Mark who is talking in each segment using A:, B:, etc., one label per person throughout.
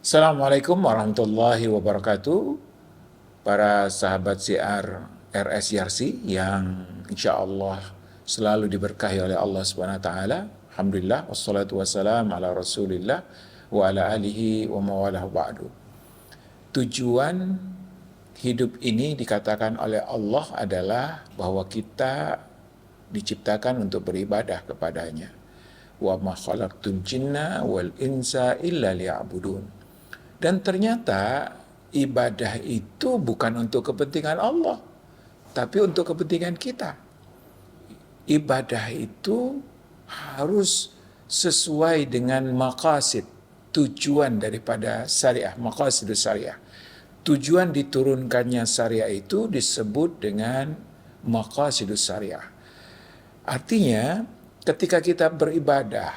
A: Assalamualaikum warahmatullahi wabarakatuh. Para sahabat siar RS Yarsi yang insya Allah selalu diberkahi oleh Allah Subhanahu wa taala. Alhamdulillah wassalatu wassalam ala Rasulillah wa ala alihi wa mawalahu ba'du. Tujuan hidup ini dikatakan oleh Allah adalah bahwa kita diciptakan untuk beribadah kepadanya. Wa ma khalaqtul jinna wal insa illa liya'budun. Dan ternyata ibadah itu bukan untuk kepentingan Allah, tapi untuk kepentingan kita. Ibadah itu harus sesuai dengan maqasid, tujuan daripada syariah, maqasidus syariah. Tujuan diturunkannya syariah itu disebut dengan maqasidus syariah. Artinya, ketika kita beribadah,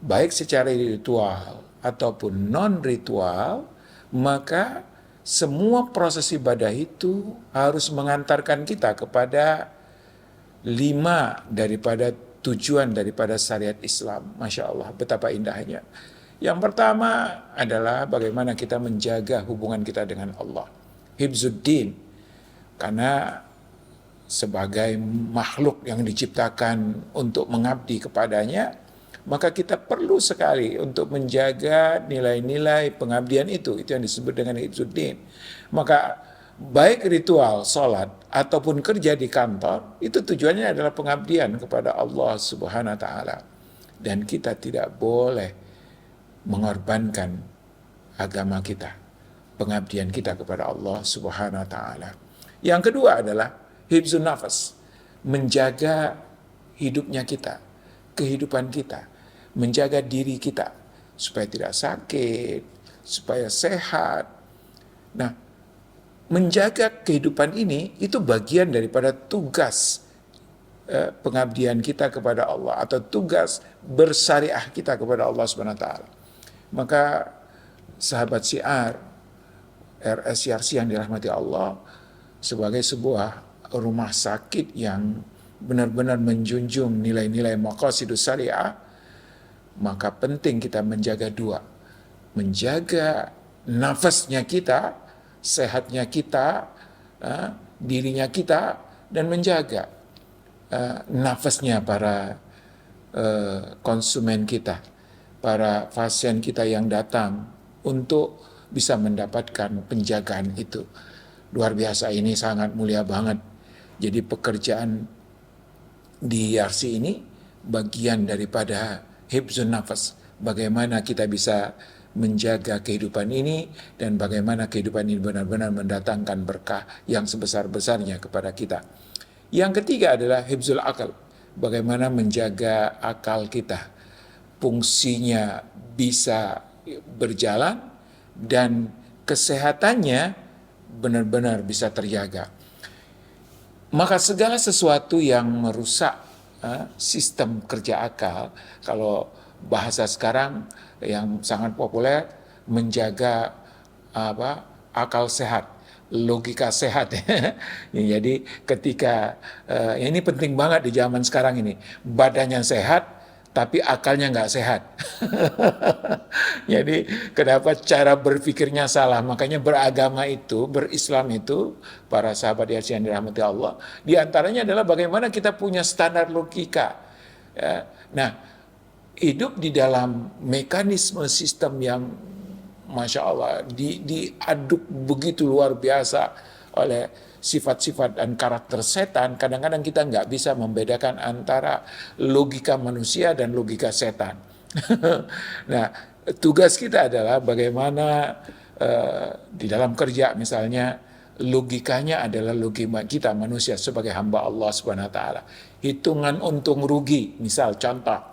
A: baik secara ritual ataupun non-ritual, maka semua proses ibadah itu harus mengantarkan kita kepada 5 daripada tujuan daripada syariat Islam. Masya Allah, betapa indahnya. Yang pertama adalah bagaimana kita menjaga hubungan kita dengan Allah. Hibzuddin, karena sebagai makhluk yang diciptakan untuk mengabdi kepadanya, maka kita perlu sekali untuk menjaga nilai-nilai pengabdian itu. Itu yang disebut dengan hibzuddin. Maka baik ritual, sholat, ataupun kerja di kantor, itu tujuannya adalah pengabdian kepada Allah Subhanahu wa ta'ala. Dan kita tidak boleh mengorbankan agama kita, pengabdian kita kepada Allah Subhanahu wa ta'ala. Yang kedua adalah hibzun nafas, menjaga hidupnya kita, kehidupan kita, menjaga diri kita supaya tidak sakit, supaya sehat. Nah, menjaga kehidupan ini itu bagian daripada tugas pengabdian kita kepada Allah atau tugas bersyariah kita kepada Allah Subhanahu wa taala. Maka sahabat siar RS Yarsi yang dirahmati Allah, sebagai sebuah rumah sakit yang benar-benar menjunjung nilai-nilai maqasidus syariah, maka penting kita menjaga dua. Menjaga nafasnya kita, sehatnya kita, dirinya kita, dan menjaga nafasnya para konsumen kita, para pasien kita yang datang untuk bisa mendapatkan penjagaan itu. Luar biasa, ini sangat mulia banget. Jadi pekerjaan di Yarsi ini bagian daripada hibzun nafas. Bagaimana kita bisa menjaga kehidupan ini dan bagaimana kehidupan ini benar-benar mendatangkan berkah yang sebesar-besarnya kepada kita. Yang ketiga adalah hibzul akal. Bagaimana menjaga akal kita, fungsinya bisa berjalan dan kesehatannya benar-benar bisa terjaga. Maka segala sesuatu yang merusak sistem kerja akal, kalau bahasa sekarang yang sangat populer, menjaga akal sehat, logika sehat. Jadi ketika ini penting banget di zaman sekarang ini, badannya sehat tapi akalnya nggak sehat. Jadi kenapa cara berpikirnya salah? Makanya beragama itu, berislam itu, para sahabat Yarsi yang dirahmati Allah, diantaranya adalah bagaimana kita punya standar logika. Ya. Nah, hidup di dalam mekanisme sistem yang Masya Allah diaduk begitu luar biasa oleh sifat-sifat dan karakter setan. Kadang-kadang kita nggak bisa membedakan antara logika manusia dan logika setan. Nah, tugas kita adalah bagaimana di dalam kerja misalnya, logikanya adalah logika kita manusia sebagai hamba Allah Subhanahu wa taala. Hitungan untung rugi, misal contoh,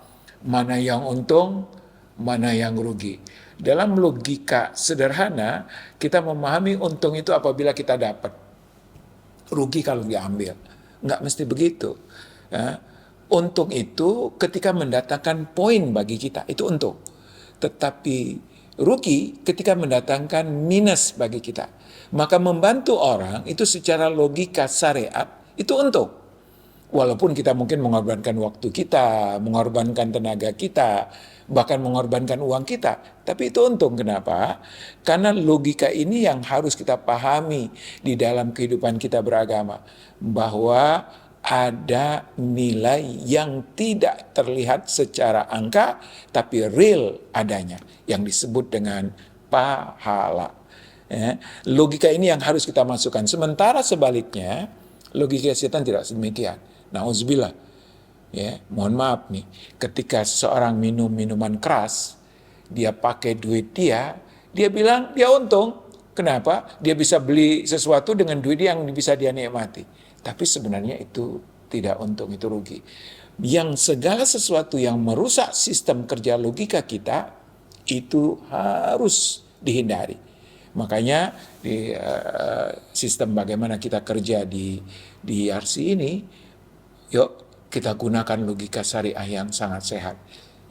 A: mana yang untung, mana yang rugi. Dalam logika sederhana, kita memahami untung itu apabila kita dapat, rugi kalau diambil. Nggak mesti begitu. Ya. Untung itu ketika mendatangkan poin bagi kita, itu untung. Tetapi rugi ketika mendatangkan minus bagi kita. Maka membantu orang itu secara logika syariat itu untung. Walaupun kita mungkin mengorbankan waktu kita, mengorbankan tenaga kita, bahkan mengorbankan uang kita. Tapi itu untung. Kenapa? Karena logika ini yang harus kita pahami di dalam kehidupan kita beragama. Bahwa ada nilai yang tidak terlihat secara angka, tapi real adanya. Yang disebut dengan pahala. Ya, logika ini yang harus kita masukkan. Sementara sebaliknya, logika setan tidak sedemikian. Nauzubillah. Ya, mohon maaf nih, ketika seseorang minum minuman keras, dia pakai duit dia bilang dia untung. Kenapa? Dia bisa beli sesuatu dengan duit yang bisa dia nikmati. Tapi sebenarnya itu tidak untung, itu rugi. Yang segala sesuatu yang merusak sistem kerja logika kita, itu harus dihindari. Makanya di sistem bagaimana kita kerja di RC ini, yuk kita gunakan logika syariah yang sangat sehat,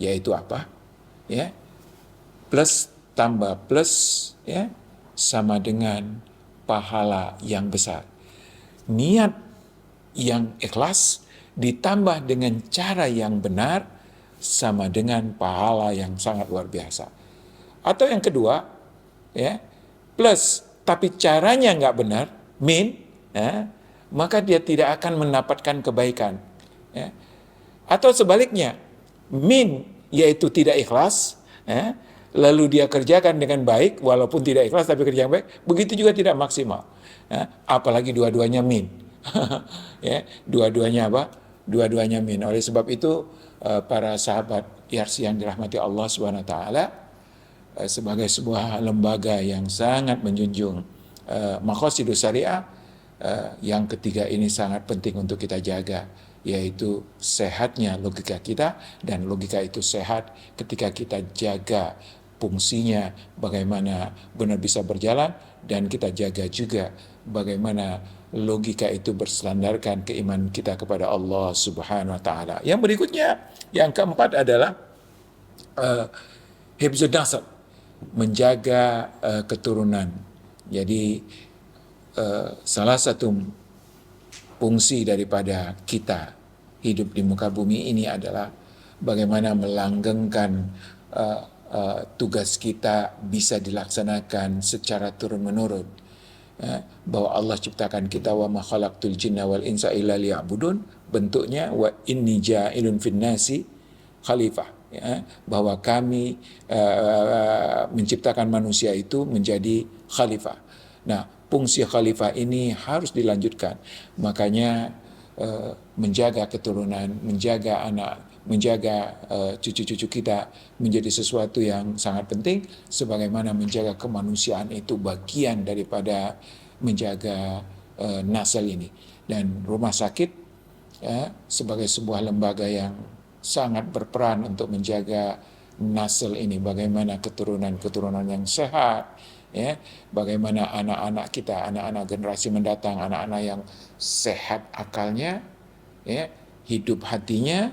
A: yaitu apa? Ya, plus tambah plus, ya, sama dengan pahala yang besar. Niat yang ikhlas ditambah dengan cara yang benar sama dengan pahala yang sangat luar biasa. Atau yang kedua, ya, plus tapi caranya nggak benar, ya, maka dia tidak akan mendapatkan kebaikan. Ya. Atau sebaliknya, yaitu tidak ikhlas, ya, lalu dia kerjakan dengan baik, walaupun tidak ikhlas tapi kerja baik, begitu juga tidak maksimal. Ya. Apalagi dua-duanya ya, dua-duanya apa? Dua-duanya Oleh sebab itu, para sahabat IRC yang dirahmati Allah Subhanahu wa taala, sebagai sebuah lembaga yang sangat menjunjung maqasidus syariah, yang ketiga ini sangat penting untuk kita jaga, yaitu sehatnya logika kita, dan logika itu sehat ketika kita jaga fungsinya bagaimana benar bisa berjalan, dan kita jaga juga bagaimana logika itu bersandarkan keimanan kita kepada Allah Subhanahu wa taala. Yang berikutnya, yang keempat adalah hifdzun nasab, menjaga keturunan. Jadi salah satu fungsi daripada kita hidup di muka bumi ini adalah bagaimana melanggengkan tugas kita bisa dilaksanakan secara turun-menurun. Bahwa Allah ciptakan kita, wa ma khalaqtul jinna wal insa illa liya'budun, bentuknya wa inni ja'ilun fin nasi khalifah, ya, bahwa kami menciptakan manusia itu menjadi khalifah. Nah, fungsi khalifah ini harus dilanjutkan. Makanya menjaga keturunan, menjaga anak, menjaga cucu-cucu kita menjadi sesuatu yang sangat penting, sebagaimana menjaga kemanusiaan itu bagian daripada menjaga nasl ini. Dan rumah sakit, ya, sebagai sebuah lembaga yang sangat berperan untuk menjaga nasl ini, bagaimana keturunan-keturunan yang sehat, ya, bagaimana anak-anak kita, anak-anak generasi mendatang, anak-anak yang sehat akalnya, ya, hidup hatinya,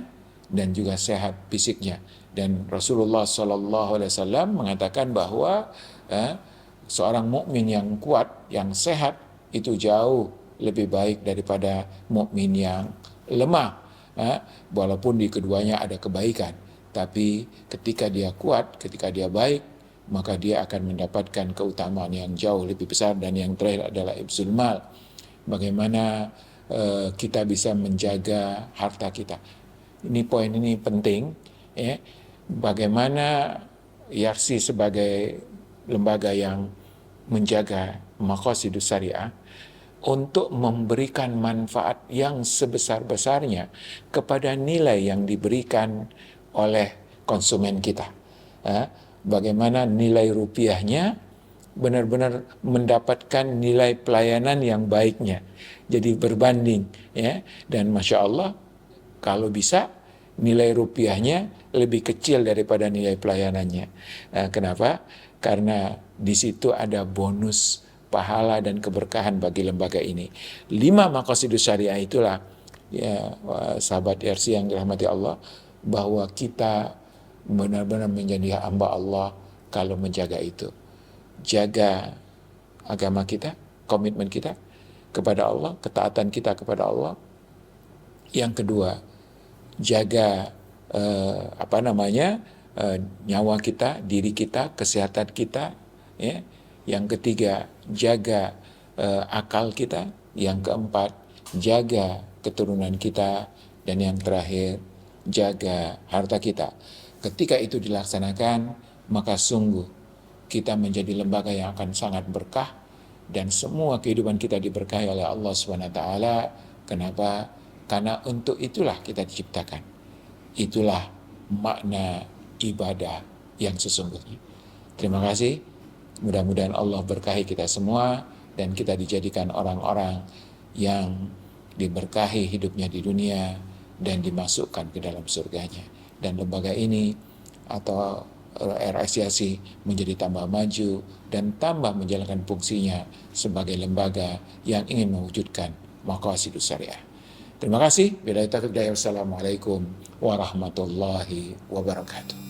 A: dan juga sehat fisiknya. Dan Rasulullah SAW mengatakan bahwa seorang mukmin yang kuat, yang sehat, itu jauh lebih baik daripada mukmin yang lemah. Walaupun di keduanya ada kebaikan, tapi ketika dia kuat, ketika dia baik, maka dia akan mendapatkan keutamaan yang jauh lebih besar. Dan yang terakhir adalah hifdzul mal, bagaimana kita bisa menjaga harta kita. Ini poin ini penting, ya. Bagaimana IRC sebagai lembaga yang menjaga maqasidus syariah untuk memberikan manfaat yang sebesar-besarnya kepada nilai yang diberikan oleh konsumen kita. Bagaimana nilai rupiahnya benar-benar mendapatkan nilai pelayanan yang baiknya. Jadi berbanding, ya. Dan Masya Allah, kalau bisa nilai rupiahnya lebih kecil daripada nilai pelayanannya. Kenapa? Karena di situ ada bonus pahala dan keberkahan bagi lembaga ini. 5 maqasidus syariah itulah, ya, sahabat RC yang dirahmati Allah, bahwa kita benar-benar menjadi hamba Allah kalau menjaga itu. Jaga agama kita, komitmen kita kepada Allah, ketaatan kita kepada Allah, Yang kedua, jaga nyawa kita, diri kita, kesehatan kita, ya. Yang ketiga, jaga akal kita. Yang keempat, jaga keturunan kita. Dan yang terakhir, jaga harta kita. Ketika itu dilaksanakan, maka sungguh kita menjadi lembaga yang akan sangat berkah, dan semua kehidupan kita diberkahi oleh Allah SWT. Kenapa? Karena untuk itulah kita diciptakan. Itulah makna ibadah yang sesungguhnya. Terima kasih. Mudah-mudahan Allah berkahi kita semua dan kita dijadikan orang-orang yang diberkahi hidupnya di dunia dan dimasukkan ke dalam surganya. Dan lembaga ini atau RSYASI menjadi tambah maju dan tambah menjalankan fungsinya sebagai lembaga yang ingin mewujudkan maqasidus syariah. Terima kasih. Wassalamualaikum warahmatullahi wabarakatuh.